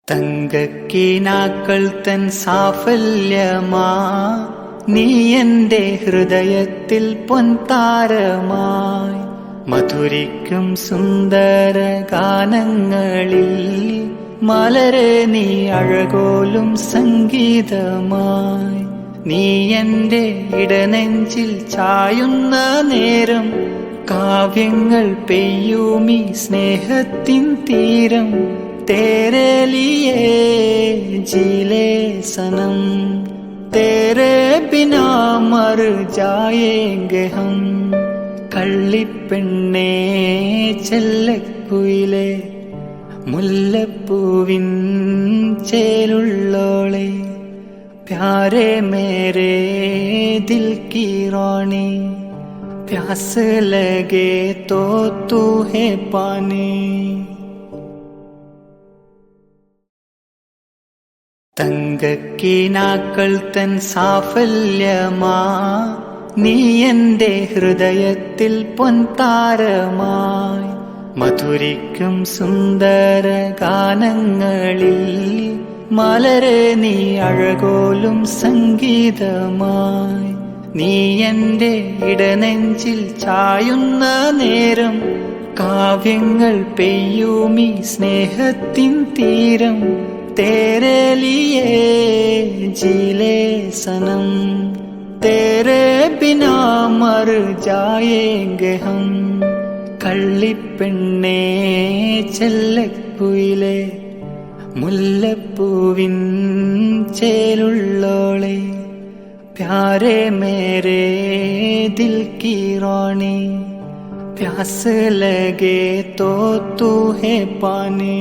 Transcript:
തങ്കക്കിനാക്കൾ തൻ സാഫല്യമാ നീ എന്റെ ഹൃദയത്തിൽ പൊൻതാരമായി മധുരിക്കും സുന്ദര ഗാനങ്ങളിൽ മലരെ നീ അഴകോലും സംഗീതമായി നീ എന്റെ ഇടനെഞ്ചിൽ ചായുന്ന നേരം കാവ്യങ്ങൾ പെയ്യൂമി സ്നേഹത്തിൻ തീരം तेरे लिए जी ले सनम तेरे बिना मर जाएंगे हम കള്ളിപ്പെണ്ണേ ചെല്ലക്കുയിലേ മുല്ലപ്പൂവിൻ ചേലുള്ളോളെ പ്യാരെ മേരെ ദിൽ की रानी प्यास लगे तो तू है पानी തങ്കക്കിനാക്കൾ തൻ സാഫല്യമാ നീ എന്റെ ഹൃദയത്തിൽ പൊൻതാരമായി മധുരിക്കും സുന്ദര ഗാനങ്ങളിൽ മലരെ നീ അഴകോലും സംഗീതമായി നീ എന്റെ ഇടനെഞ്ചിൽ ചായുന്ന നേരം കാവ്യങ്ങൾ പെയ്യൂമി സ്നേഹത്തിൻ തീരം तेरे लिए जी ले सनम तेरे बिना मर जाएंगे हम കള്ളിപ്പെണ്ണേ ചെല്ലക്കുയിലേ മുല്ലപ്പൂവിൻ ചേലുള്ളോളെ പ്യാരെ മേരെ ദിൽ की रानी प्यास लगे तो तू है पानी